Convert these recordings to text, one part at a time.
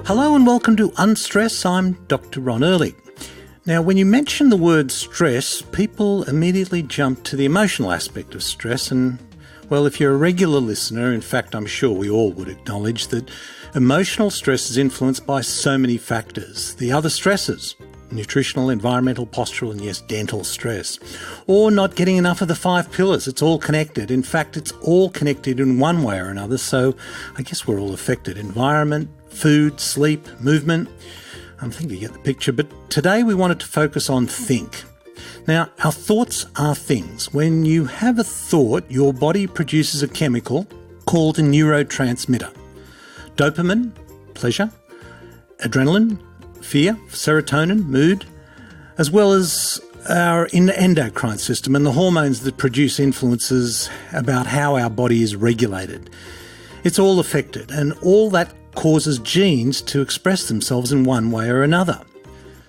Hello and welcome to Unstress. I'm Dr. Ron Ehrlich. Now, when you mention the word stress, people immediately jump to the emotional aspect of stress. And, well, if you're a regular listener, in fact, I'm sure we all would acknowledge that emotional stress is influenced by so many factors. The other stresses, nutritional, environmental, postural, and yes, dental stress. Or not getting enough of the 5 pillars. It's all connected. In fact, it's all connected in one way or another. So I guess we're all affected. Environment, food, sleep, movement. I think you get the picture. But today we wanted to focus on think. Now, our thoughts are things. When you have a thought, your body produces a chemical called a neurotransmitter. Dopamine, pleasure, adrenaline, fear, serotonin, mood, as well as our endocrine system and the hormones that produce influences about how our body is regulated. It's all affected, and all that causes genes to express themselves in one way or another.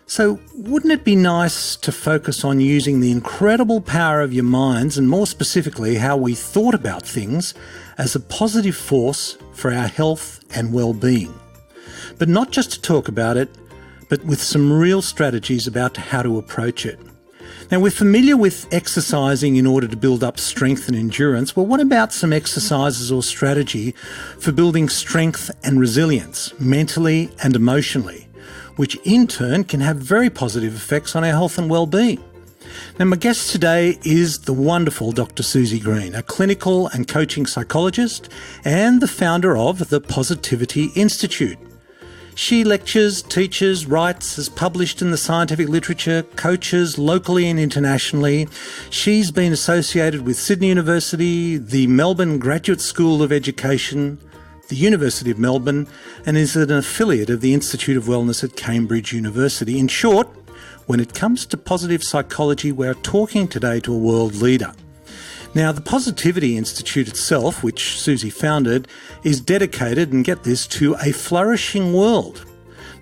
So wouldn't it be nice to focus on using the incredible power of your minds, and more specifically how we thought about things, as a positive force for our health and well-being? But not just to talk about it, but with some real strategies about how to approach it. Now, we're familiar with exercising in order to build up strength and endurance. Well, what about some exercises or strategy for building strength and resilience, mentally and emotionally, which in turn can have very positive effects on our health and well-being? Now, my guest today is the wonderful Dr. Suzy Green, a clinical and coaching psychologist and the founder of the Positivity Institute. She lectures, teaches, writes, has published in the scientific literature, coaches locally and internationally. She's been associated with Sydney University, the Melbourne Graduate School of Education, the University of Melbourne, and is an affiliate of the Institute of Wellness at Cambridge University. In short, when it comes to positive psychology, we're talking today to a world leader. Now, the Positivity Institute itself, which Suzy founded, is dedicated, and get this, to a flourishing world.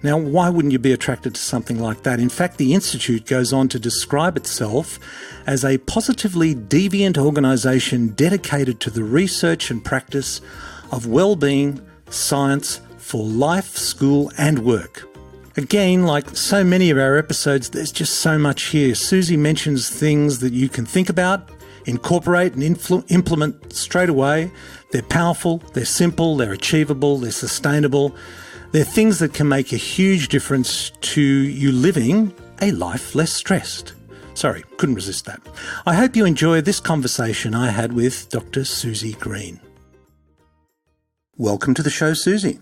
Now, why wouldn't you be attracted to something like that? In fact, the Institute goes on to describe itself as a positively deviant organisation dedicated to the research and practice of well-being science for life, school and work. Again, like so many of our episodes, there's just so much here. Suzy mentions things that you can think about, incorporate and implement straight away. They're powerful, they're simple, they're achievable, they're sustainable. They're things that can make a huge difference to you living a life less stressed. Sorry, couldn't resist that. I hope you enjoy this conversation I had with Dr. Suzy Green. Welcome to the show, Suzy.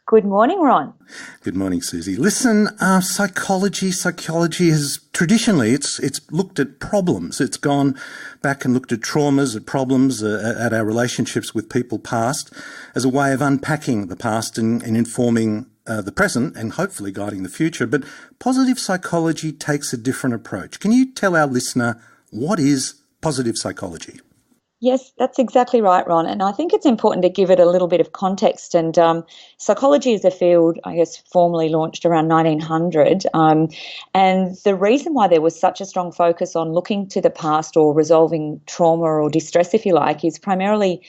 Good morning, Ron. Good morning, Suzy. Listen, psychology has traditionally, it's looked at problems. It's gone back and looked at traumas, at problems, at our relationships with people past, as a way of unpacking the past and informing the present and hopefully guiding the future. But positive psychology takes a different approach. Can you tell our listener what is positive psychology? Yes, that's exactly right, Ron. And I think it's important to give it a little bit of context. And psychology is a field, I guess, formally launched around 1900. And the reason why there was such a strong focus on looking to the past or resolving trauma or distress, if you like, is primarily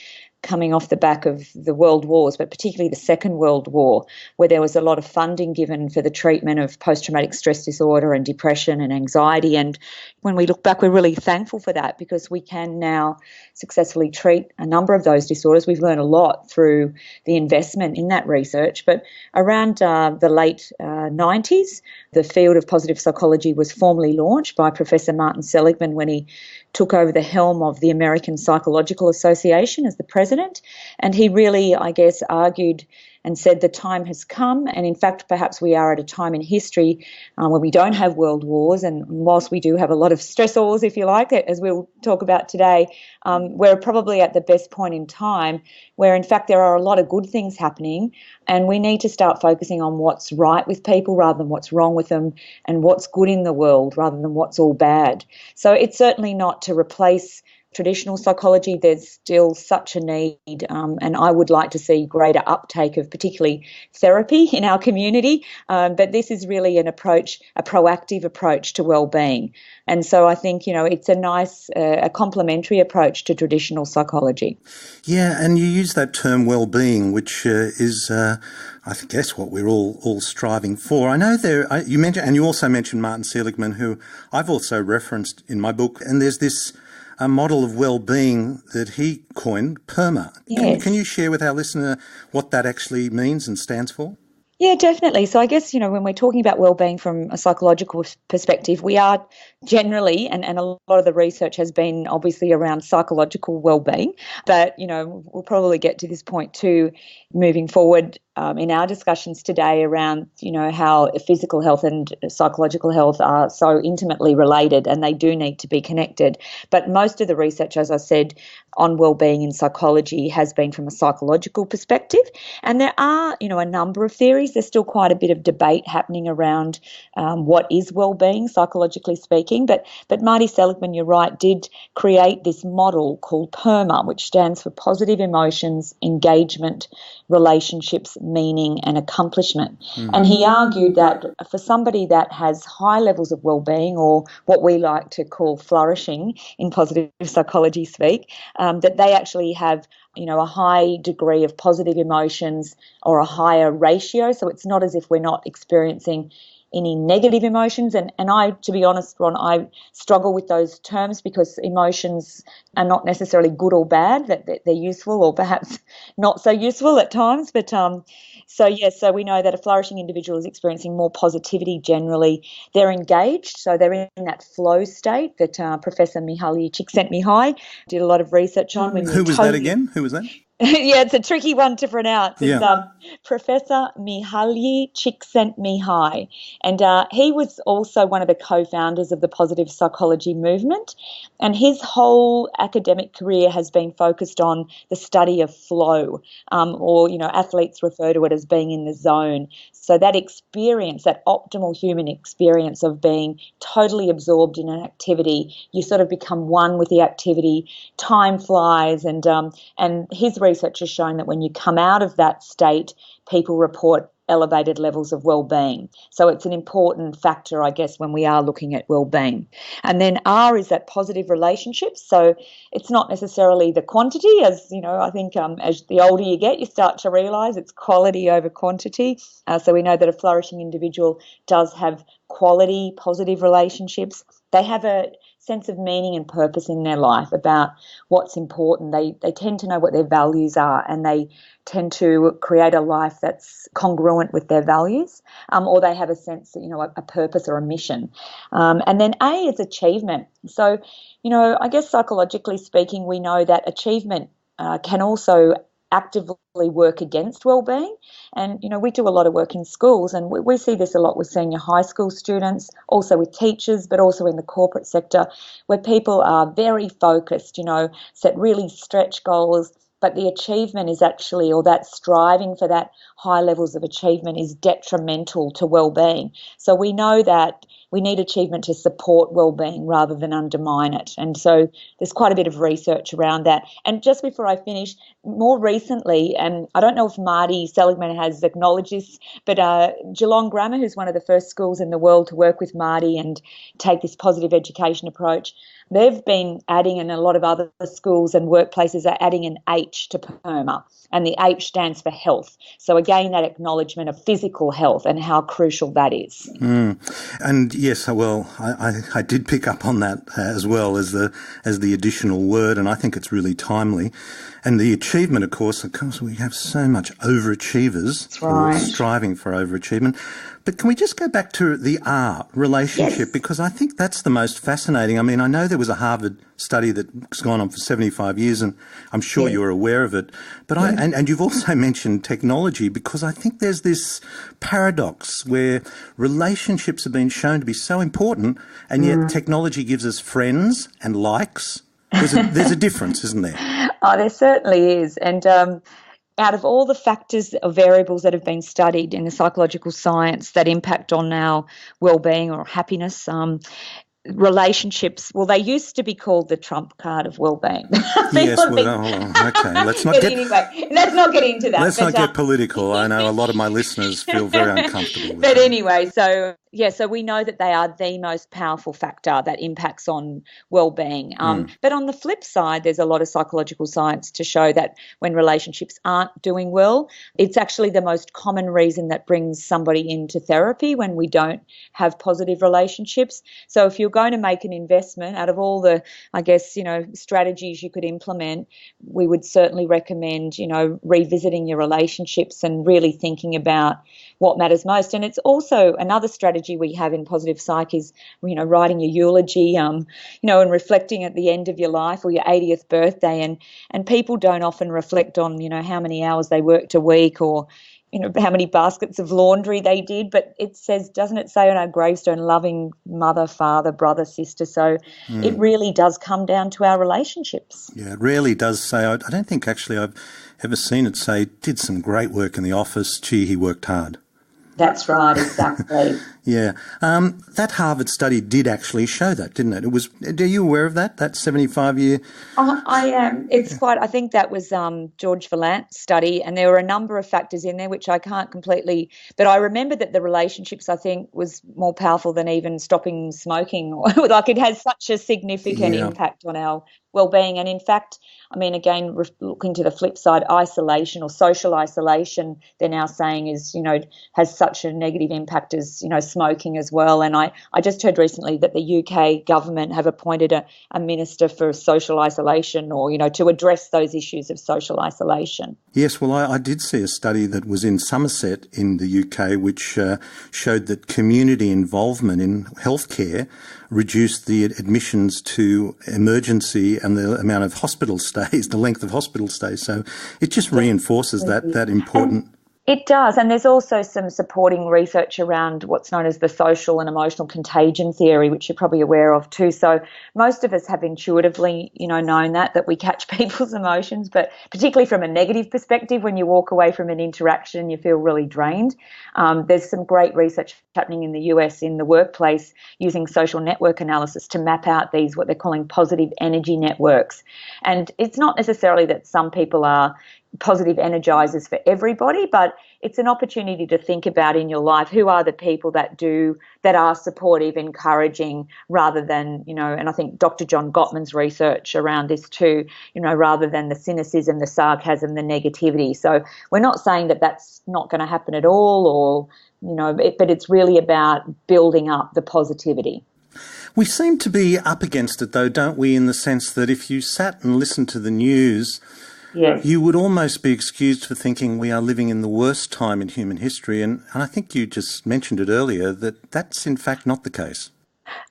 coming off the back of the world wars, but particularly the Second World War, where there was a lot of funding given for the treatment of post-traumatic stress disorder and depression and anxiety. And when we look back, we're really thankful for that because we can now successfully treat a number of those disorders. We've learned a lot through the investment in that research. But around the late 90s, the field of positive psychology was formally launched by Professor Martin Seligman when he took over the helm of the American Psychological Association as the president. And he really, I guess, argued and said the time has come. And in fact, perhaps we are at a time in history when we don't have world wars. And whilst we do have a lot of stressors, if you like, as we'll talk about today, we're probably at the best point in time where, in fact, there are a lot of good things happening. And we need to start focusing on what's right with people rather than what's wrong with them, and what's good in the world rather than what's all bad. So it's certainly not to replace traditional psychology, there's still such a need, and I would like to see greater uptake of particularly therapy in our community. But this is really an approach, a proactive approach to well-being. And so I think, it's a nice, a complementary approach to traditional psychology. Yeah, and you use that term well-being, which is, I guess, what we're all striving for. I know you mentioned, and you also mentioned Martin Seligman, who I've also referenced in my book, and there's this a model of well-being that he coined, Perma. Yes. Can you share with our listener what that actually means and stands for? Yeah, definitely. So I guess, when we're talking about well-being from a psychological perspective, we are generally, and a lot of the research has been obviously around psychological well-being, but, we'll probably get to this point too moving forward in our discussions today around, how physical health and psychological health are so intimately related and they do need to be connected. But most of the research, as I said, on well-being in psychology has been from a psychological perspective. And there are, a number of theories. There's still quite a bit of debate happening around what is well-being, psychologically speaking. But Marty Seligman, you're right, did create this model called Perma, which stands for positive emotions, engagement, relationships, meaning and accomplishment. And he argued that for somebody that has high levels of well-being, or what we like to call flourishing in positive psychology speak, that they actually have a high degree of positive emotions or a higher ratio. So it's not as if we're not experiencing any negative emotions. And I, to be honest, Ron, I struggle with those terms because emotions are not necessarily good or bad, that they're useful or perhaps not so useful at times. But so we know that a flourishing individual is experiencing more positivity generally. They're engaged, so they're in that flow state that Professor Mihaly Csikszentmihalyi did a lot of research on. Who was that again? Who was that? Yeah, it's a tricky one to pronounce. It's Yeah. Professor Mihaly Csikszentmihalyi, and he was also one of the co-founders of the positive psychology movement, and his whole academic career has been focused on the study of flow, or athletes refer to it as being in the zone. So that experience, that optimal human experience of being totally absorbed in an activity, you sort of become one with the activity, time flies, and his research has shown that when you come out of that state, people report elevated levels of well-being. So it's an important factor, I guess, when we are looking at well-being. And then R is that positive relationships. So it's not necessarily the quantity, as I think as the older you get, you start to realise it's quality over quantity. So we know that a flourishing individual does have quality, positive relationships. They have a sense of meaning and purpose in their life about what's important. They tend to know what their values are, and they tend to create a life that's congruent with their values, or they have a sense that, a purpose or a mission. And then A is achievement. So, I guess psychologically speaking, we know that achievement can also actively work against well-being. And, we do a lot of work in schools, and we see this a lot with senior high school students, also with teachers, but also in the corporate sector, where people are very focused, set really stretch goals, but the achievement is actually, or that striving for that high levels of achievement is detrimental to well-being. So we know that we need achievement to support well-being rather than undermine it. And so there's quite a bit of research around that. And just before I finish, more recently, and I don't know if Marty Seligman has acknowledged this, but Geelong Grammar, who's one of the first schools in the world to work with Marty and take this positive education approach, they've been adding, and a lot of other schools and workplaces are adding an H to Perma, and the H stands for health. So again, that acknowledgement of physical health and how crucial that is. And yes, well, I did pick up on that as well as the additional word, and I think it's really timely. And the achievement, of course, we have so much overachievers. That's right. Who are striving for overachievement. But can we just go back to the R, relationship? Yes. Because I think that's the most fascinating. I mean, I know there was a Harvard study that's gone on for 75 years, and I'm sure you're aware of it. But and you've also mentioned technology, because I think there's this paradox where relationships have been shown to be so important, and yet technology gives us friends and likes. There's a difference, isn't there? Oh, there certainly is. And out of all the factors or variables that have been studied in the psychological science that impact on our well-being or happiness, relationships, well, they used to be called the trump card of wellbeing. Yes, okay. Let's not anyway, let's not get into that. Let's not get political. I know a lot of my listeners feel very uncomfortable with that. But anyway, so we know that they are the most powerful factor that impacts on well-being. But on the flip side, there's a lot of psychological science to show that when relationships aren't doing well, it's actually the most common reason that brings somebody into therapy when we don't have positive relationships. So if you're going to make an investment, out of all the, I guess, strategies you could implement, we would certainly recommend, revisiting your relationships and really thinking about what matters most. And it's also another strategy we have in positive psych is, writing your eulogy, and reflecting at the end of your life or your 80th birthday. And people don't often reflect on, how many hours they worked a week or, how many baskets of laundry they did. But it says, doesn't it say on our gravestone, loving mother, father, brother, sister? So it really does come down to our relationships. Yeah, it really does say. I don't think actually I've ever seen it say, did some great work in the office. Gee, he worked hard. That's right, exactly. Yeah. That Harvard study did actually show that, didn't it? Are you aware of that 75-year? I am. I think that was George Vallant's study, and there were a number of factors in there which I can't completely, but I remember that the relationships, I think, was more powerful than even stopping smoking. Like it has such a significant impact on our well-being. And in fact, again, looking to the flip side, isolation or social isolation, they're now saying is, has such a negative impact as, smoking as well. And I just heard recently that the UK government have appointed a minister for social isolation or, to address those issues of social isolation. Yes, well, I did see a study that was in Somerset in the UK which showed that community involvement in healthcare reduced the admissions to emergency and the amount of hospital stays, the length of hospital stays. So it just reinforces that important. It does, and there's also some supporting research around what's known as the social and emotional contagion theory, which you're probably aware of too. So most of us have intuitively, known that we catch people's emotions, but particularly from a negative perspective, when you walk away from an interaction, you feel really drained. There's some great research happening in the US in the workplace using social network analysis to map out these, what they're calling positive energy networks. And it's not necessarily that some people are positive energizers for everybody, but it's an opportunity to think about in your life who are the people that are supportive, encouraging, rather than, and I think Dr. John Gottman's research around this too, rather than the cynicism, the sarcasm, the negativity. So we're not saying that that's not going to happen at all, or, but it's really about building up the positivity. We seem to be up against it though, don't we, in the sense that if you sat and listened to the news, yes, you would almost be excused for thinking we are living in the worst time in human history. And I think you just mentioned it earlier that that's in fact not the case.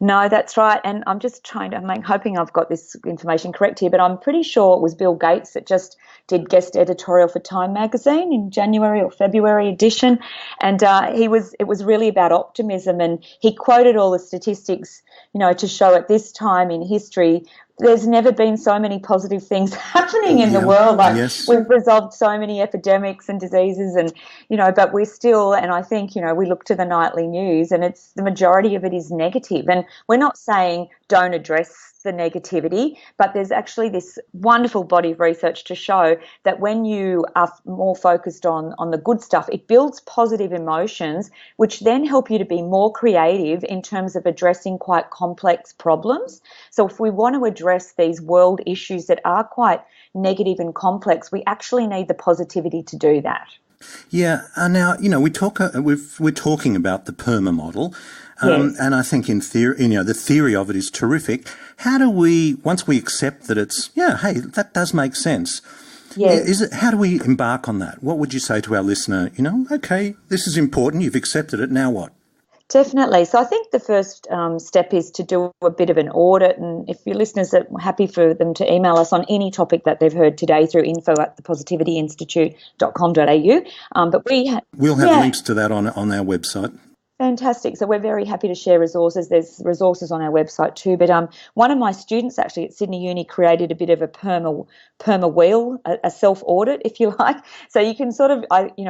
No, that's right. And I'm just hoping I've got this information correct here, but I'm pretty sure it was Bill Gates that just did guest editorial for Time magazine in January or February edition. And it was really about optimism. And he quoted all the statistics, to show at this time in history, there's never been so many positive things happening in the world. We've resolved so many epidemics and diseases and, but we're still, and I think, we look to the nightly news and it's the majority of it is negative. And we're not saying don't address the negativity, but there's actually this wonderful body of research to show that when you are more focused on the good stuff, it builds positive emotions, which then help you to be more creative in terms of addressing quite complex problems. So if we want to address these world issues that are quite negative and complex, we actually need the positivity to do that. Yeah. Now, we're talking about the Perma model. Yes. And I think in theory, the theory of it is terrific. How do we, once we accept that it's, hey, that does make sense. Yes. How do we embark on that? What would you say to our listener? Okay, this is important. You've accepted it. Now what? Definitely. So I think the first step is to do a bit of an audit. And if your listeners are happy for them to email us on any topic that they've heard today through info@thepositivityinstitute.com.au. But we'll have links to that on our website. Fantastic. So we're very happy to share resources. There's resources on our website too. But one of my students actually at Sydney Uni created a bit of a perma wheel, a self audit, if you like. So you can sort of,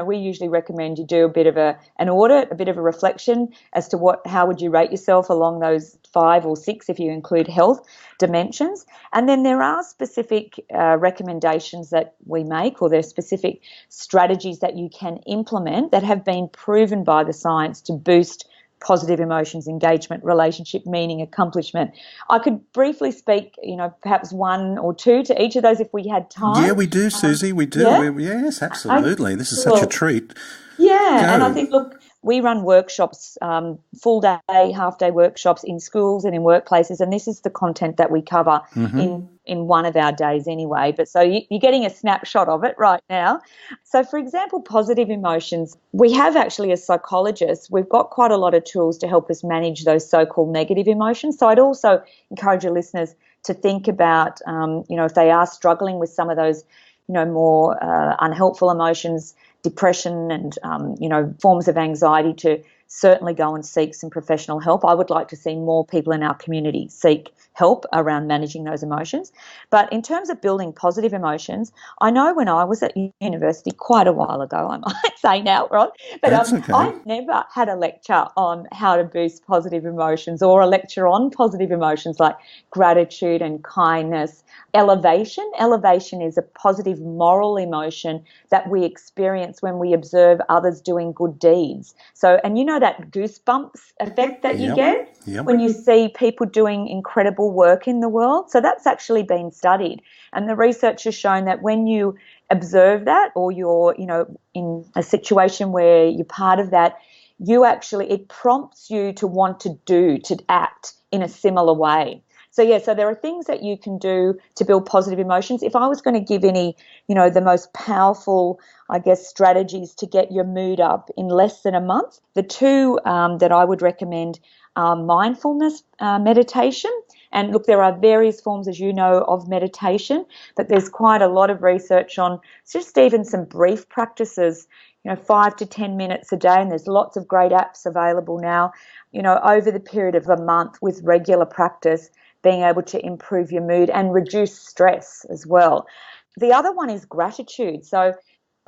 we usually recommend you do a bit of an audit, a bit of a reflection as to how would you rate yourself along those 5 or 6 if you include health dimensions. And then there are specific recommendations that we make, or there's specific strategies that you can implement that have been proven by the science to boost positive emotions, engagement, relationship, meaning, accomplishment. I could briefly speak, perhaps 1 or 2 to each of those if we had time. Yeah, we do, Suzy. We do. Yeah? Yes, absolutely. This is such a treat. Yeah, Go. and I think, look, we run workshops, full day, half day workshops in schools and in workplaces, and this is the content that we cover in one of our days anyway. But so you're getting a snapshot of it right now. So, for example, positive emotions, we have actually, as psychologists, we've got quite a lot of tools to help us manage those so-called negative emotions. So I'd also encourage your listeners to think about, if they are struggling with some of those, more unhelpful emotions, depression and, forms of anxiety, to certainly go and seek some professional help. I would like to see more people in our community seek help around managing those emotions. But in terms of building positive emotions, I know when I was at university quite a while ago, I might say now, Rod, but okay. I never had a lecture on how to boost positive emotions, or a lecture on positive emotions like gratitude and kindness. Elevation is a positive moral emotion that we experience when we observe others doing good deeds. So, and that goosebumps effect that you get when you see people doing incredible work in the world. So that's actually been studied. And the research has shown that when you observe that, or you're, in a situation where you're part of that, it prompts you to want to act in a similar way. So there are things that you can do to build positive emotions. If I was going to give any, the most powerful, strategies to get your mood up in less than a month, the 2 that I would recommend are mindfulness meditation. And look, there are various forms, as you know, of meditation, but there's quite a lot of research on just even some brief practices, 5 to 10 minutes a day. And there's lots of great apps available now, over the period of a month with regular practice, being able to improve your mood and reduce stress as well. The other one is gratitude. So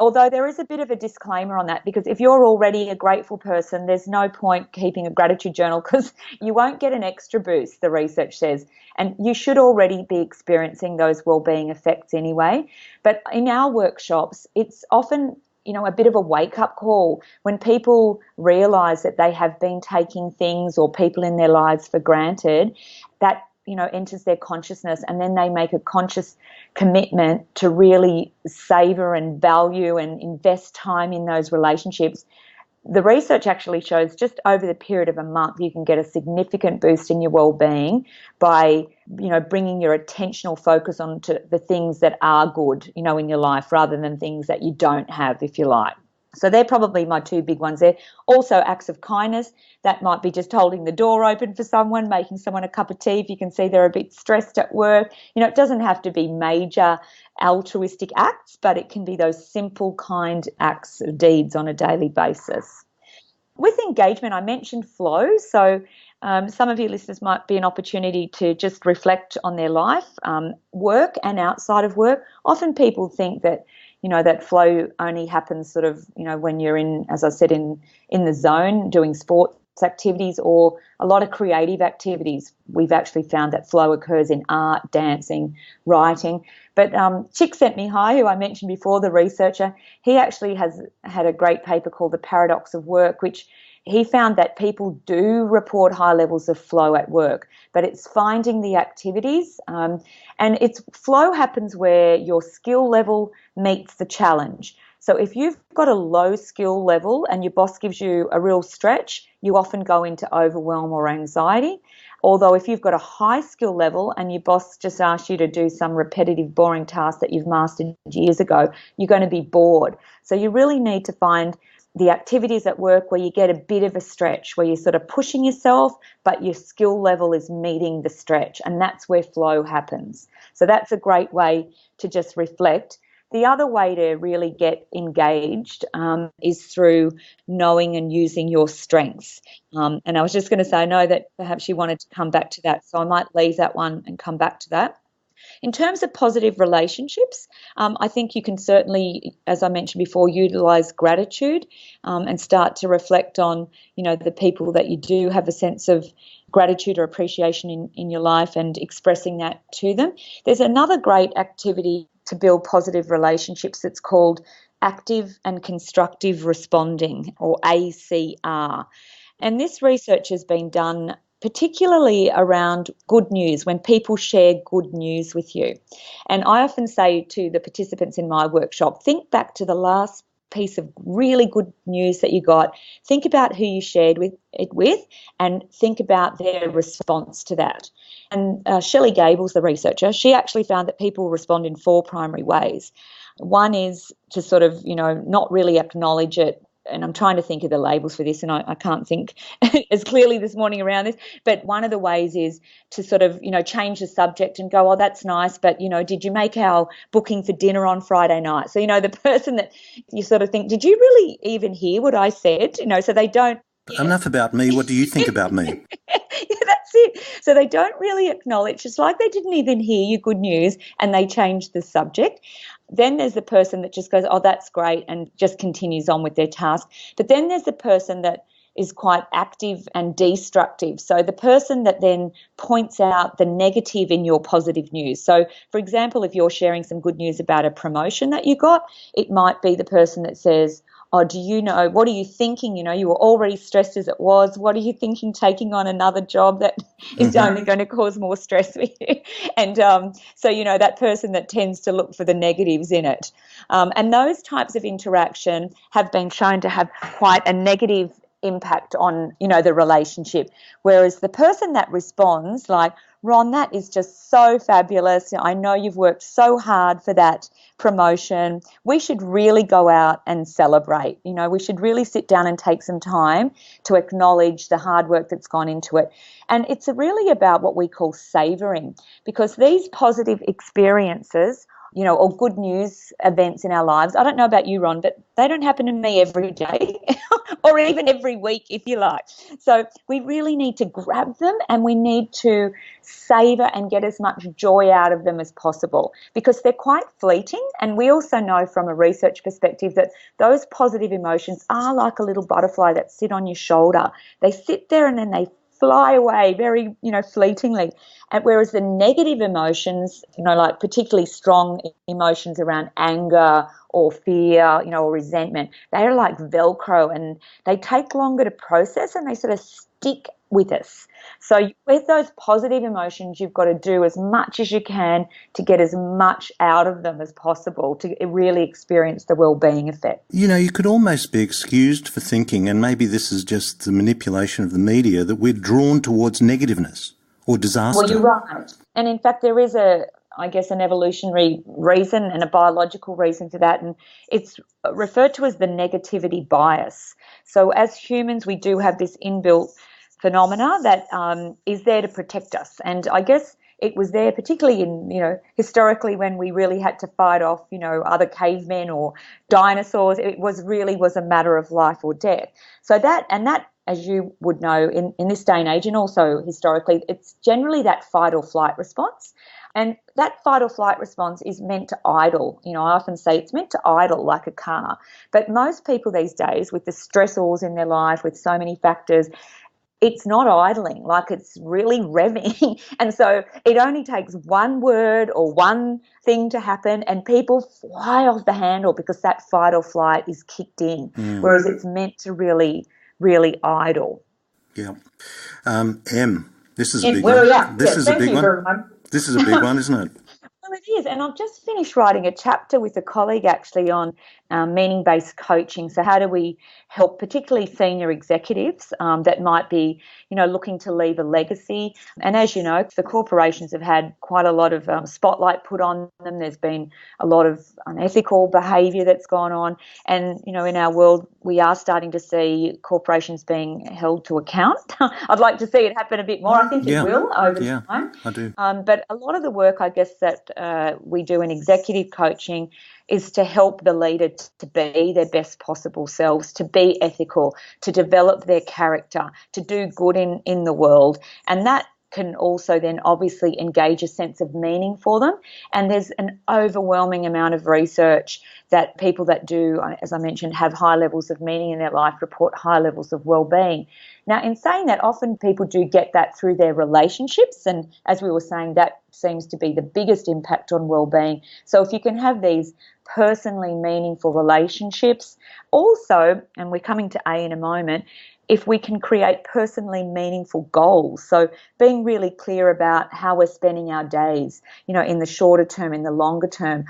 although there is a bit of a disclaimer on that, because if you're already a grateful person, there's no point keeping a gratitude journal, because you won't get an extra boost, the research says. And you should already be experiencing those wellbeing effects anyway. But in our workshops, it's often a bit of a wake-up call when people realise that they have been taking things or people in their lives for granted. That enters their consciousness, and then they make a conscious commitment to really savor and value and invest time in those relationships. The research actually shows just over the period of a month, you can get a significant boost in your well-being by, bringing your attentional focus onto the things that are good, in your life, rather than things that you don't have, if you like. So they're probably my 2 big ones there. Also, acts of kindness. That might be just holding the door open for someone, making someone a cup of tea if you can see they're a bit stressed at work. It doesn't have to be major altruistic acts, but it can be those simple, kind acts, deeds on a daily basis. With engagement, I mentioned flow. So some of your listeners might be an opportunity to just reflect on their life, work and outside of work. Often people think that that flow only happens sort of, when you're in, as I said, in the zone doing sports activities or a lot of creative activities. We've actually found that flow occurs in art, dancing, writing. But Csikszentmihalyi, who I mentioned before, the researcher, he actually has had a great paper called The Paradox of Work, which he found that people do report high levels of flow at work, but it's finding the activities. And it's flow happens where your skill level meets the challenge. So if you've got a low skill level and your boss gives you a real stretch, you often go into overwhelm or anxiety. Although if you've got a high skill level and your boss just asks you to do some repetitive, boring task that you've mastered years ago, you're going to be bored. So you really need to find the activities at work where you get a bit of a stretch, where you're sort of pushing yourself, but your skill level is meeting the stretch, and that's where flow happens. So that's a great way to just reflect. The other way to really get engaged is through knowing and using your strengths. And I was just going to say, I know that perhaps you wanted to come back to that, so I might leave that one and come back to that. In terms of positive relationships, I think you can certainly, as I mentioned before, utilise gratitude and start to reflect on, the people that you do have a sense of gratitude or appreciation in your life and expressing that to them. There's another great activity to build positive relationships that's called active and constructive responding, or ACR. And this research has been done particularly around good news, when people share good news with you. And I often say to the participants in my workshop, think back to the last piece of really good news that you got. Think about who you shared it with and think about their response to that. And Shelley Gable's the researcher. She actually found that people respond in 4 primary ways. One is to sort of, not really acknowledge it. And I'm trying to think of the labels for this, and I can't think as clearly this morning around this. But one of the ways is to sort of, change the subject and go, oh, that's nice, but, did you make our booking for dinner on Friday night? So, the person that you sort of think, did you really even hear what I said? So they don't. Enough about me. What do you think about me? Yeah, that's it. So they don't really acknowledge. It's like they didn't even hear your good news and they change the subject. Then there's the person that just goes, oh, that's great, and just continues on with their task. But then there's the person that is quite active and destructive. So the person that then points out the negative in your positive news. So, for example, if you're sharing some good news about a promotion that you got, it might be the person that says, oh, do you know, what are you thinking? You were already stressed as it was. What are you thinking taking on another job that is only going to cause more stress for you? And so, that person that tends to look for the negatives in it. And those types of interaction have been shown to have quite a negative impact on, the relationship. Whereas the person that responds like, Ron, that is just so fabulous. I know you've worked so hard for that promotion. We should really go out and celebrate. We should really sit down and take some time to acknowledge the hard work that's gone into it. And it's really about what we call savouring, because these positive experiences, or good news events in our lives, I don't know about you, Ron, but they don't happen to me every day or even every week, if you like. So we really need to grab them and we need to savour and get as much joy out of them as possible, because they're quite fleeting. And we also know from a research perspective that those positive emotions are like a little butterfly that sit on your shoulder. They sit there and then they fly away very, fleetingly. And whereas the negative emotions, like particularly strong emotions around anger or fear, or resentment, they're like Velcro and they take longer to process and they sort of stick with us. So with those positive emotions, you've got to do as much as you can to get as much out of them as possible to really experience the well-being effect. You could almost be excused for thinking, and maybe this is just the manipulation of the media, that we're drawn towards negativeness or disaster. Well, you're right. And in fact, there is an evolutionary reason and a biological reason for that, and it's referred to as the negativity bias. So as humans, we do have this inbuilt phenomena that is there to protect us. And I guess it was there particularly in, historically when we really had to fight off, other cavemen or dinosaurs. It was a matter of life or death. So that, as you would know, in this day and age, and also historically, it's generally that fight or flight response. And that fight or flight response is meant to idle. I often say it's meant to idle like a car. But most people these days, with the stressors in their life, with so many factors, it's not idling, like it's really revving. And so it only takes one word or one thing to happen and people fly off the handle because that fight or flight is kicked in, whereas it's meant to really, really idle. Yeah. This is a big one. This is a big one. This is a big one, isn't it? Well, it is. And I've just finished writing a chapter with a colleague actually on meaning-based coaching. So how do we help particularly senior executives that might be, looking to leave a legacy? And as you know, the corporations have had quite a lot of spotlight put on them. There's been a lot of unethical behaviour that's gone on. And, in our world, we are starting to see corporations being held to account. I'd like to see it happen a bit more. I think it will over time. I do. But a lot of the work, I guess, that we do in executive coaching is to help the leader to be their best possible selves, to be ethical, to develop their character, to do good in the world. And that can also then obviously engage a sense of meaning for them. And there's an overwhelming amount of research that people that do, as I mentioned, have high levels of meaning in their life report high levels of well-being. Now, in saying that, often people do get that through their relationships. And as we were saying, that seems to be the biggest impact on well-being. So if you can have these personally meaningful relationships, also, and we're coming to A in a moment, if we can create personally meaningful goals. So being really clear about how we're spending our days, in the shorter term, in the longer term.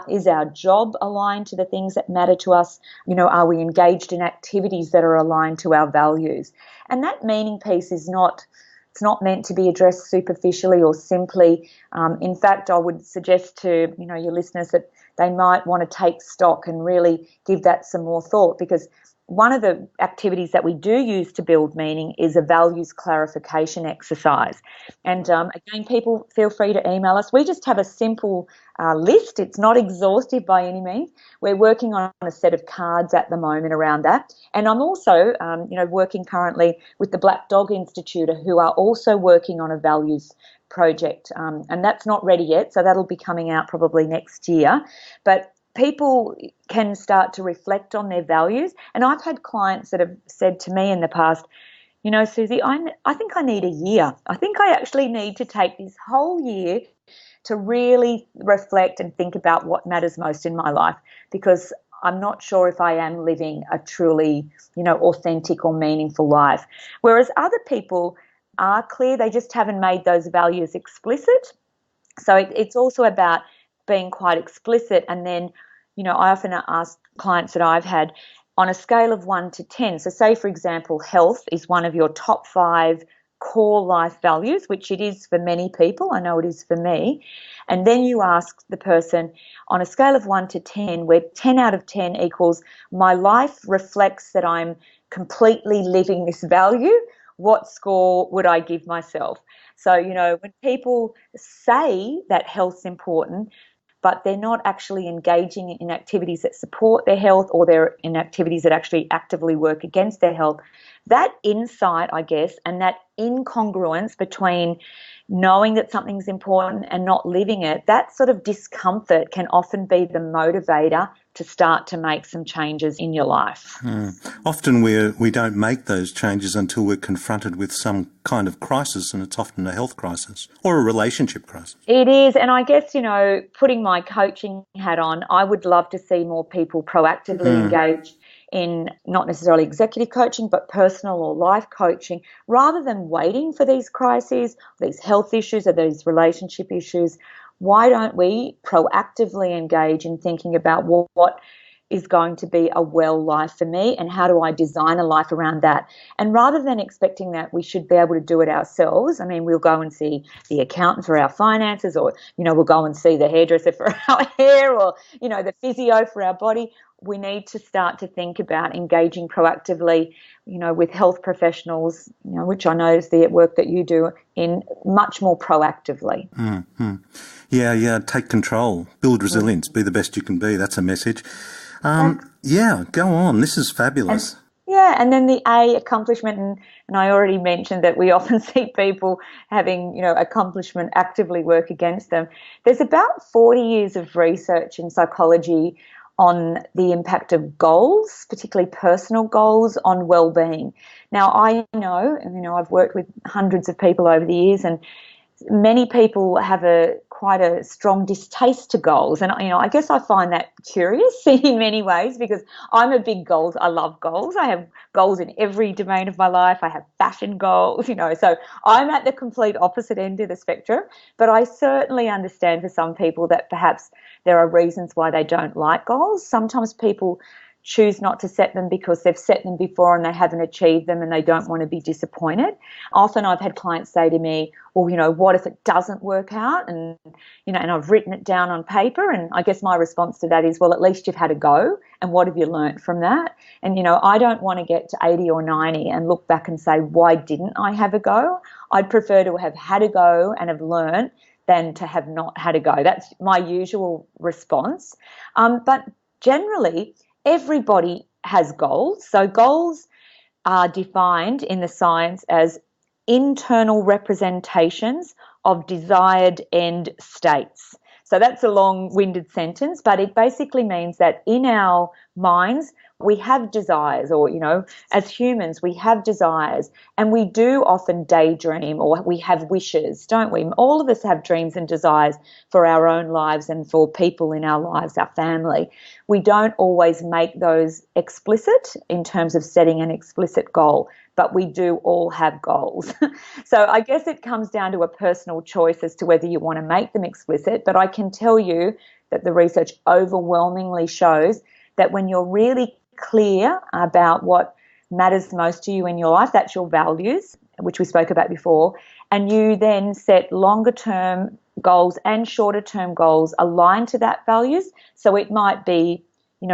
Is our job aligned to the things that matter to us? Are we engaged in activities that are aligned to our values? And that meaning piece it's not meant to be addressed superficially or simply. In fact, I would suggest to, your listeners that they might want to take stock and really give that some more thought, because one of the activities that we do use to build meaning is a values clarification exercise. And again, people feel free to email us. We just have a simple list. It's not exhaustive by any means. We're working on a set of cards at the moment around that. And I'm also, working currently with the Black Dog Institute, who are also working on a values project. And that's not ready yet, so that'll be coming out probably next year. But people can start to reflect on their values. And I've had clients that have said to me in the past, Suzy, I think I need a year. I think I actually need to take this whole year to really reflect and think about what matters most in my life, because I'm not sure if I am living a truly, authentic or meaningful life. Whereas other people are clear, they just haven't made those values explicit. So it's also about being quite explicit. And then, I often ask clients that I've had on a scale of 1 to 10. So say, for example, health is one of your top 5 core life values, which it is for many people. I know it is for me. And then you ask the person on a scale of 1 to 10, where 10 out of 10 equals my life reflects that I'm completely living this value, what score would I give myself? So, when people say that health's important, but they're not actually engaging in activities that support their health, or they're in activities that actually actively work against their health, that insight, I guess, and that incongruence between knowing that something's important and not living it, that sort of discomfort can often be the motivator to start to make some changes in your life. Often we don't make those changes until we're confronted with some kind of crisis, and it's often a health crisis or a relationship crisis. It is, and I guess, putting my coaching hat on, I would love to see more people proactively engage in not necessarily executive coaching, but personal or life coaching, rather than waiting for these crises, these health issues or these relationship issues. Why don't we proactively engage in thinking about what is going to be a well life for me, and how do I design a life around that? And rather than expecting that we should be able to do it ourselves, I mean, we'll go and see the accountant for our finances, or, we'll go and see the hairdresser for our hair, or, the physio for our body. We need to start to think about engaging proactively, with health professionals, which I know is the work that you do, in much more proactively. Mm-hmm. Yeah, take control, build resilience, be the best you can be. That's a message. Go on. This is fabulous. And then the A, accomplishment, and I already mentioned that we often see people having, accomplishment actively work against them. There's about 40 years of research in psychology on the impact of goals, particularly personal goals, on well-being. Now, I know, I've worked with hundreds of people over the years, and many people have quite a strong distaste to goals. And, I guess I find that curious in many ways, because I'm a big goals. I love goals. I have goals in every domain of my life. I have fashion goals, so I'm at the complete opposite end of the spectrum. But I certainly understand for some people that perhaps there are reasons why they don't like goals. Sometimes people choose not to set them because they've set them before and they haven't achieved them, and they don't want to be disappointed. Often I've had clients say to me, well, what if it doesn't work out? And, and I've written it down on paper. And I guess my response to that is, well, at least you've had a go. And what have you learnt from that? And, I don't want to get to 80 or 90 and look back and say, why didn't I have a go? I'd prefer to have had a go and have learnt than to have not had a go. That's my usual response. But generally, everybody has goals. So goals are defined in the science as internal representations of desired end states. So that's a long-winded sentence, but it basically means that in our minds, we have desires, or, as humans, we have desires, and we do often daydream, or we have wishes, don't we? All of us have dreams and desires for our own lives and for people in our lives, our family. We don't always make those explicit in terms of setting an explicit goal, but we do all have goals. So I guess it comes down to a personal choice as to whether you want to make them explicit, but I can tell you that the research overwhelmingly shows that when you're really clear about what matters most to you in your life, that's your values, which we spoke about before, and you then set longer term goals and shorter term goals aligned to that values. So it might be,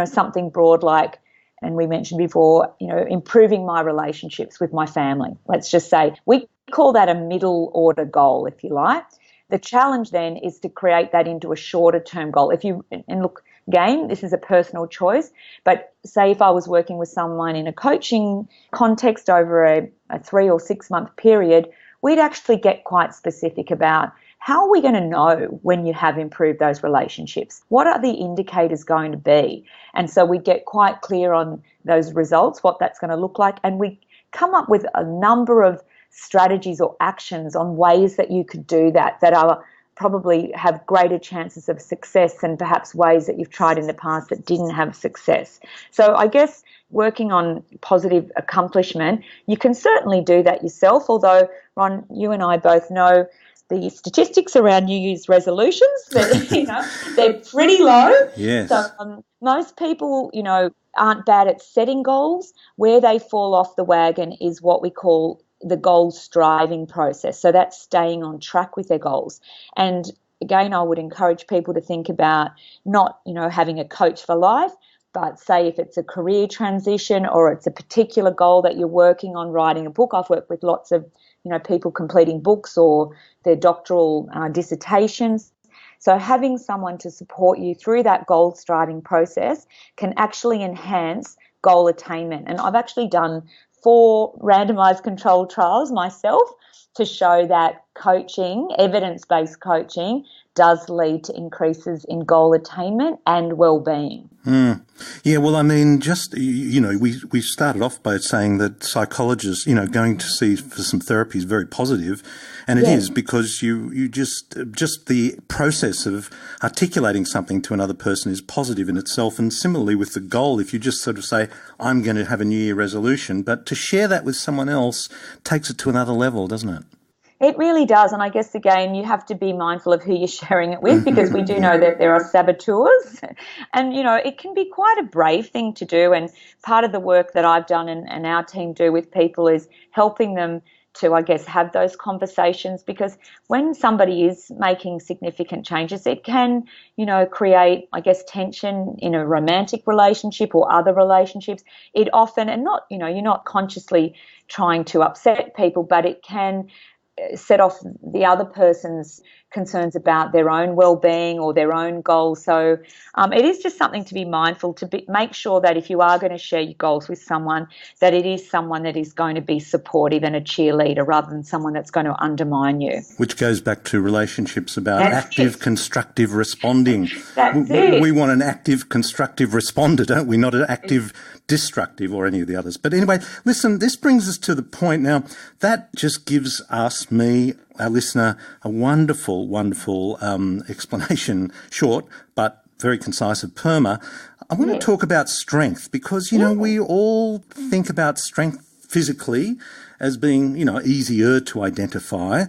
something broad like, and we mentioned before, improving my relationships with my family. Let's just say we call that a middle order goal, if you like. The challenge then is to create that into a shorter term goal. And look, again, this is a personal choice, but say if I was working with someone in a coaching context over a 3 or 6 month period, we'd actually get quite specific about how are we going to know when you have improved those relationships? What are the indicators going to be? And so we get quite clear on those results, what that's going to look like, and we come up with a number of strategies or actions on ways that you could do that are probably have greater chances of success than perhaps ways that you've tried in the past that didn't have success. So I guess working on positive accomplishment, you can certainly do that yourself, although, Ron, you and I both know the statistics around New Year's resolutions, they're pretty low. Yes. So most people, aren't bad at setting goals. Where they fall off the wagon is what we call the goal striving process. So that's staying on track with their goals. And again, I would encourage people to think about not, having a coach for life, but say if it's a career transition or it's a particular goal that you're working on, writing a book. I've worked with lots of, people completing books or their doctoral dissertations. So having someone to support you through that goal striving process can actually enhance goal attainment. And I've actually done 4 randomized controlled trials myself to show that coaching, evidence-based coaching, does lead to increases in goal attainment and well-being. Yeah, well, I mean, just, we started off by saying that psychologists, going to see for some therapy is very positive, and it is because you just the process of articulating something to another person is positive in itself. And similarly with the goal, if you just sort of say, I'm going to have a New Year resolution, but to share that with someone else takes it to another level, doesn't it? It really does. And I guess, again, you have to be mindful of who you're sharing it with, because we do know that there are saboteurs. And, it can be quite a brave thing to do. And part of the work that I've done and our team do with people is helping them to, I guess, have those conversations, because when somebody is making significant changes, it can, create, I guess, tension in a romantic relationship or other relationships. It often, and not, you're not consciously trying to upset people, but it can set off the other person's concerns about their own well-being or their own goals. So it is just something to be mindful, to make sure that if you are going to share your goals with someone, that it is someone that is going to be supportive and a cheerleader rather than someone that's going to undermine you. Which goes back to relationships about active, constructive responding. That's it. We want an active, constructive responder, don't we? Not an active, destructive or any of the others. But anyway, listen, this brings us to the point now. That just gives us, me, our listener, a wonderful, wonderful explanation, short but very concise, of Perma. I want to talk about strength because, we all think about strength physically as being, easier to identify.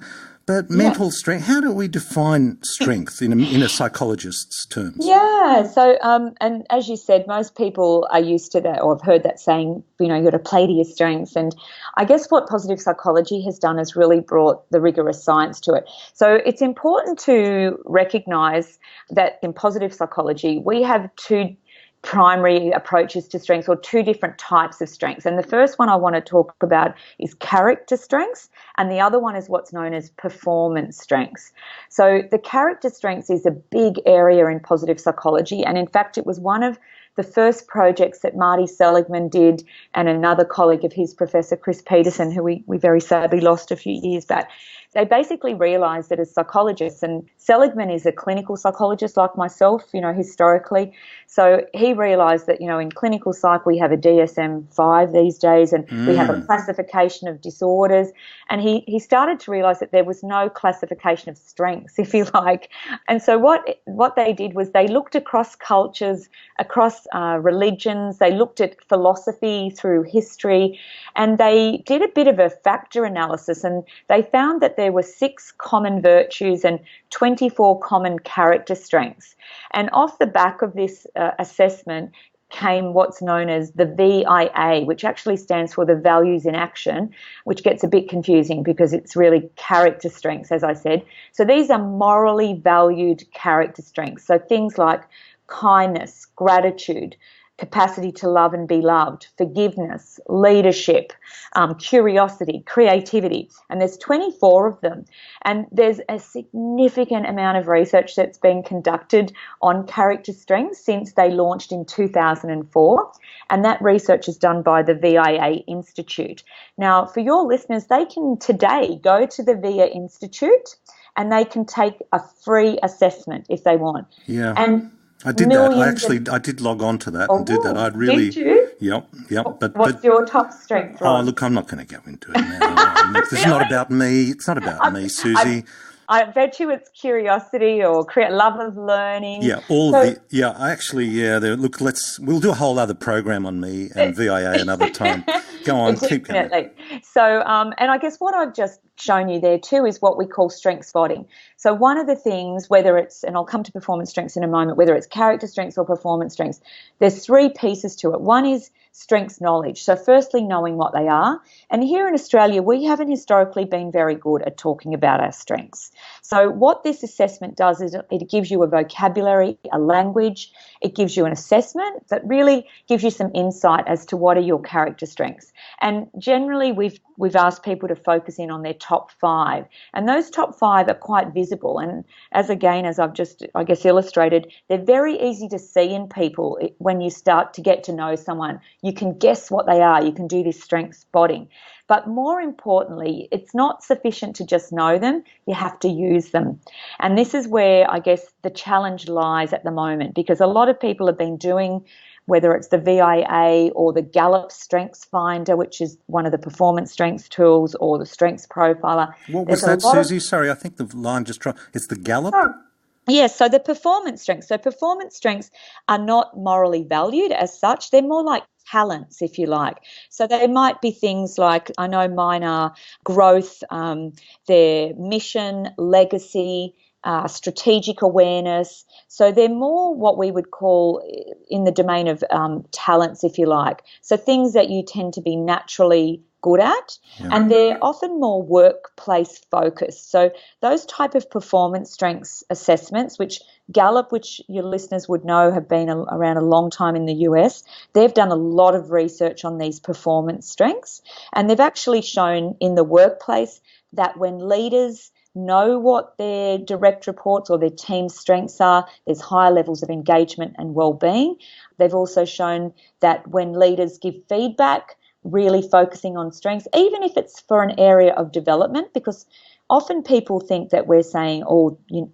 But mental strength, how do we define strength in a psychologist's terms? Yeah, so, and as you said, most people are used to that or have heard that saying, you've got to play to your strengths. And I guess what positive psychology has done is really brought the rigorous science to it. So it's important to recognise that in positive psychology, we have 2 primary approaches to strengths, or two different types of strengths. And the first one I want to talk about is character strengths, and the other one is what's known as performance strengths. So the character strengths is a big area in positive psychology, and in fact it was one of the first projects that Marty Seligman did, and another colleague of his, Professor Chris Peterson, who we very sadly lost a few years back. They basically realised that as psychologists, and Seligman is a clinical psychologist like myself, historically, so he realised that, in clinical psych we have a DSM-5 these days, and we have a classification of disorders, and he started to realise that there was no classification of strengths, if you like. And so what they did was they looked across cultures, across religions, they looked at philosophy through history, and they did a bit of a factor analysis, and they found that there were 6 common virtues and 24 common character strengths. And off the back of this assessment came what's known as the VIA, which actually stands for the values in action, which gets a bit confusing because it's really character strengths, as I said. So these are morally valued character strengths. So things like kindness, gratitude, capacity to love and be loved, forgiveness, leadership, curiosity, creativity, and there's 24 of them. And there's a significant amount of research that's been conducted on character strengths since they launched in 2004, and that research is done by the VIA Institute. Now, for your listeners, they can today go to the VIA Institute and they can take a free assessment if they want. Yeah. And I did that. I did log on to that and did that. I'd really. Did you? Yep. What's your top strength, Ron? Oh, look, I'm not going to go into it now. This is not about me. It's not about me, Suzy. I bet you it's curiosity or love of learning. Yeah, Look, we'll do a whole other program on me and VIA another time. Go on, keep going. Definitely. So, and I guess what I've just shown you there too is what we call strength spotting. So one of the things, whether it's, and I'll come to performance strengths in a moment, whether it's character strengths or performance strengths, there's 3 pieces to it. One is strengths knowledge. So firstly, knowing what they are. And here in Australia, we haven't historically been very good at talking about our strengths. So what this assessment does is it gives you a vocabulary, a language, it gives you an assessment that really gives you some insight as to what are your character strengths. And generally, we've asked people to focus in on their top 5. And those top 5 are quite visible. And as I've just, I guess, illustrated, they're very easy to see in people when you start to get to know someone. You can guess what they are. You can do this strength spotting. But more importantly, it's not sufficient to just know them. You have to use them. And this is where, I guess, the challenge lies at the moment, because a lot of people have been doing, whether it's the VIA or the Gallup Strengths Finder, which is one of the performance strengths tools, or the Strengths Profiler. What was that, Suzy? Sorry, I think the line just dropped. It's the Gallup? Oh. Yes, so the performance strengths. So performance strengths are not morally valued as such. They're more like talents, if you like. So they might be things like, I know mine are growth, their mission, legacy, strategic awareness. So they're more what we would call in the domain of talents, if you like. So things that you tend to be naturally good at, and they're often more workplace focused. So those type of performance strengths assessments, which Gallup, which your listeners would know have been around a long time in the US, they've done a lot of research on these performance strengths, and they've actually shown in the workplace that when leaders know what their direct reports or their team's strengths are, there's higher levels of engagement and well-being. They've also shown that when leaders give feedback, really focusing on strengths, even if it's for an area of development, because often people think that we're saying,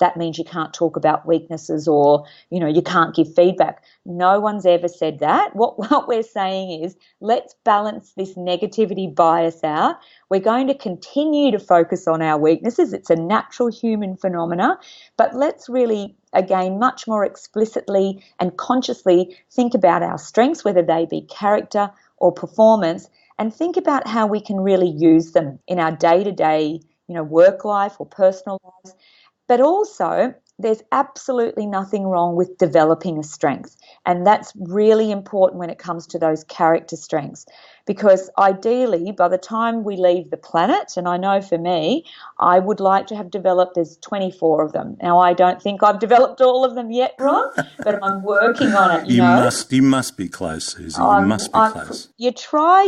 that means you can't talk about weaknesses, or, you can't give feedback. No one's ever said that. What we're saying is, let's balance this negativity bias out. We're going to continue to focus on our weaknesses. It's a natural human phenomena, but let's really, again, much more explicitly and consciously think about our strengths, whether they be character or performance, and think about how we can really use them in our day-to-day, work life or personal lives. But also, there's absolutely nothing wrong with developing a strength. And that's really important when it comes to those character strengths, because ideally by the time we leave the planet, and I know for me, I would like to have developed, there's 24 of them. Now, I don't think I've developed all of them yet, Ron, but I'm working on it, you must be close, Suzy. You must be close. You try,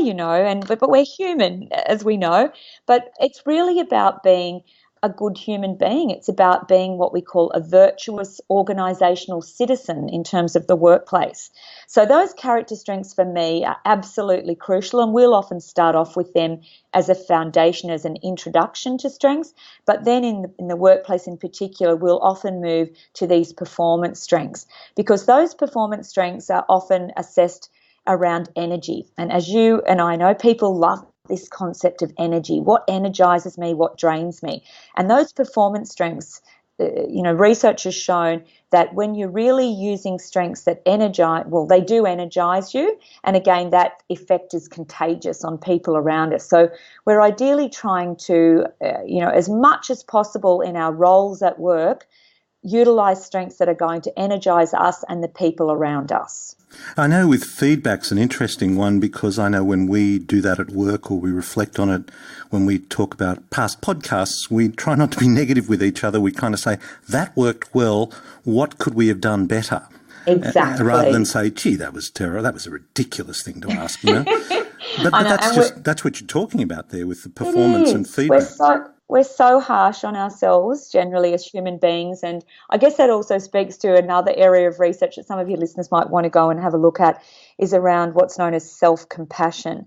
but we're human, as we know. But it's really about being a good human being. It's about being what we call a virtuous organisational citizen in terms of the workplace. So those character strengths for me are absolutely crucial, and we'll often start off with them as a foundation, as an introduction to strengths. But then in the workplace in particular, we'll often move to these performance strengths, because those performance strengths are often assessed around energy. And as you and I know, people love this concept of energy. What energizes me? What drains me? And those performance strengths, research has shown that when you're really using strengths that they do energize you. And again, that effect is contagious on people around us. So we're ideally trying to, as much as possible in our roles at work, utilize strengths that are going to energize us and the people around us. I know with feedback's an interesting one, because I know when we do that at work or we reflect on it, when we talk about past podcasts, we try not to be negative with each other. We kind of say, that worked well, what could we have done better? Exactly. Rather than say, gee, that was terrible, that was a ridiculous thing to ask, But that's what you're talking about there with the performance and feedback. We're so harsh on ourselves generally as human beings, and I guess that also speaks to another area of research that some of your listeners might want to go and have a look at, is around what's known as self-compassion.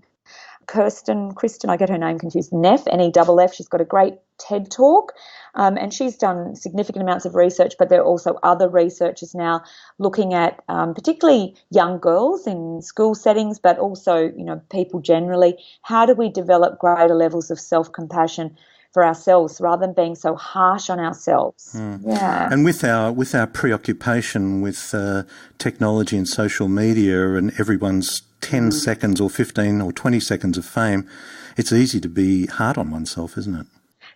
Kristen, I get her name confused, Neff, N-E-F-F, she's got a great TED Talk, and she's done significant amounts of research, but there are also other researchers now looking at particularly young girls in school settings, but also, people generally. How do we develop greater levels of self-compassion for ourselves rather than being so harsh on ourselves? Yeah. And with our preoccupation with technology and social media and everyone's 10 seconds or 15 or 20 seconds of fame, it's easy to be hard on oneself, isn't it?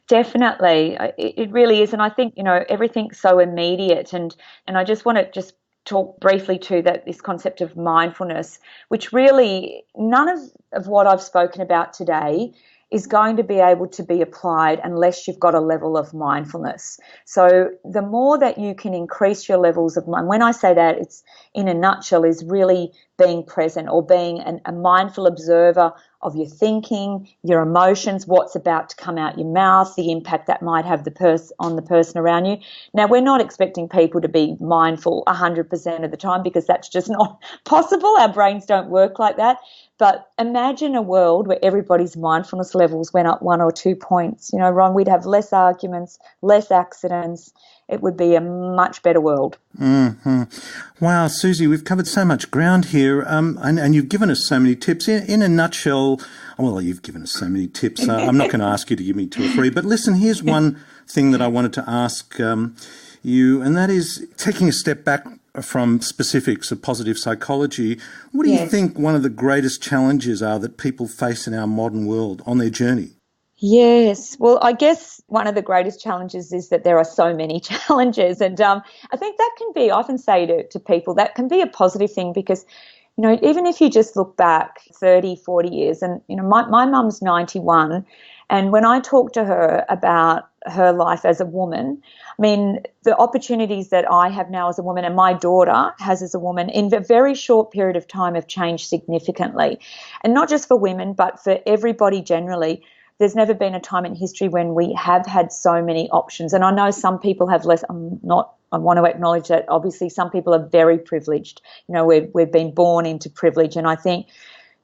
Definitely. It really is. And I think, everything's so immediate. And I just want to talk briefly to this concept of mindfulness, which really none of what I've spoken about today is going to be able to be applied unless you've got a level of mindfulness. So the more that you can increase your levels of mind, when I say that, it's in a nutshell, is really being present or being a mindful observer of your thinking, your emotions, what's about to come out your mouth, the impact that might have on the person around you. Now, we're not expecting people to be mindful 100% of the time, because that's just not possible. Our brains don't work like that. But imagine a world where everybody's mindfulness levels went up 1 or 2 points. Ron, we'd have less arguments, less accidents. It would be a much better world. Mm-hmm. Wow, Suzy, we've covered so much ground here, and you've given us so many tips. In a nutshell, well, you've given us so many tips. I'm not going to ask you to give me 2 or 3, but listen, here's one thing that I wanted to ask you, and that is taking a step back from specifics of positive psychology. What do you think one of the greatest challenges are that people face in our modern world on their journey? Yes. Well, I guess one of the greatest challenges is that there are so many challenges. And I think that can be, I often say to people, that can be a positive thing, because, even if you just look back 30, 40 years, and, my mum's 91, and when I talk to her about her life as a woman, I mean, the opportunities that I have now as a woman and my daughter has as a woman in a very short period of time have changed significantly. And not just for women, but for everybody generally. There's never been a time in history when we have had so many options. And I know some people have less. I want to acknowledge that obviously some people are very privileged. We've been born into privilege, and I think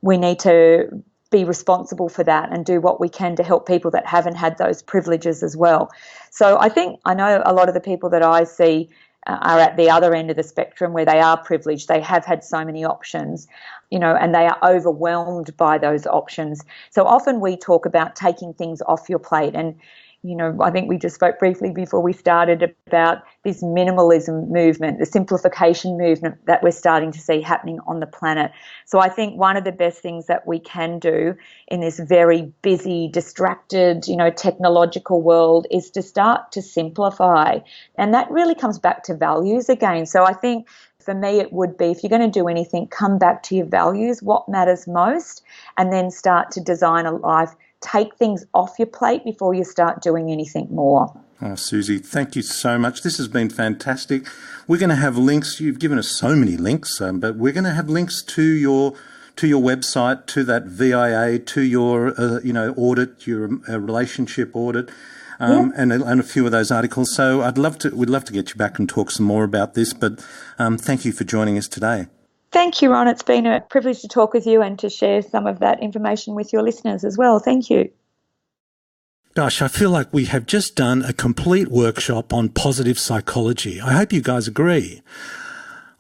we need to be responsible for that and do what we can to help people that haven't had those privileges as well. So I know a lot of the people that I see are at the other end of the spectrum, where they are privileged. They have had so many options, and they are overwhelmed by those options. So often we talk about taking things off your plate. And, I think we just spoke briefly before we started about this minimalism movement, the simplification movement that we're starting to see happening on the planet. So I think one of the best things that we can do in this very busy, distracted, technological world is to start to simplify. And that really comes back to values again. So I think for me, it would be, if you're going to do anything, come back to your values, what matters most, and then start to design a life. Take things off your plate before you start doing anything more. Oh, Suzy, thank you so much. This has been fantastic. We're going to have links. You've given us so many links, but we're going to have links to your website, to that VIA, to your audit, your relationship audit. And a few of those articles. So we'd love to get you back and talk some more about this, but thank you for joining us today. Thank you, Ron. It's been a privilege to talk with you and to share some of that information with your listeners as well. Thank you. Gosh, I feel like we have just done a complete workshop on positive psychology. I hope you guys agree.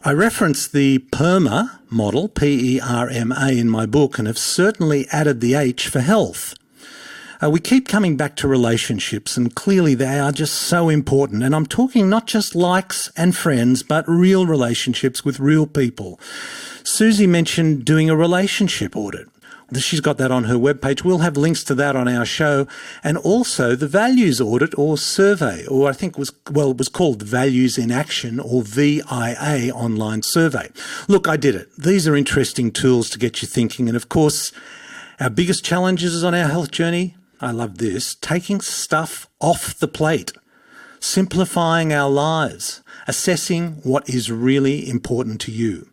I reference the Perma model, PERMA, in my book, and have certainly added the H for health. We keep coming back to relationships, and clearly they are just so important. And I'm talking not just likes and friends, but real relationships with real people. Suzy mentioned doing a relationship audit. She's got that on her webpage. We'll have links to that on our show. And also the values audit or survey, or I think it was called Values in Action, or VIA online survey. Look, I did it. These are interesting tools to get you thinking. And of course, our biggest challenges on our health journey, I love this, taking stuff off the plate, simplifying our lives, assessing what is really important to you.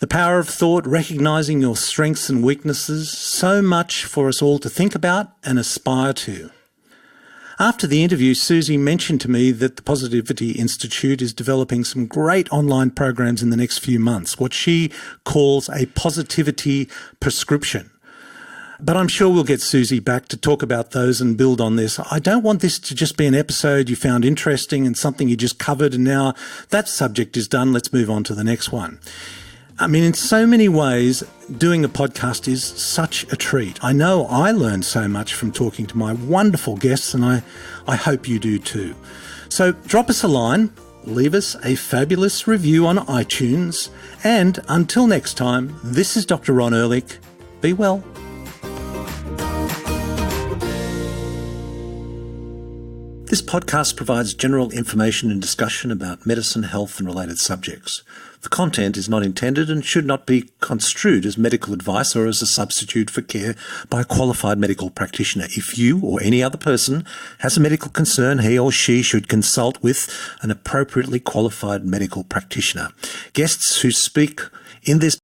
The power of thought, recognising your strengths and weaknesses, so much for us all to think about and aspire to. After the interview, Suzy mentioned to me that the Positivity Institute is developing some great online programs in the next few months, what she calls a positivity prescription. But I'm sure we'll get Suzy back to talk about those and build on this. I don't want this to just be an episode you found interesting and something you just covered and now that subject is done, let's move on to the next one. I mean, in so many ways, doing a podcast is such a treat. I know I learned so much from talking to my wonderful guests, and I hope you do too. So drop us a line, leave us a fabulous review on iTunes, and until next time, this is Dr. Ron Ehrlich. Be well. This podcast provides general information and discussion about medicine, health and related subjects. The content is not intended and should not be construed as medical advice or as a substitute for care by a qualified medical practitioner. If you or any other person has a medical concern, he or she should consult with an appropriately qualified medical practitioner. Guests who speak in this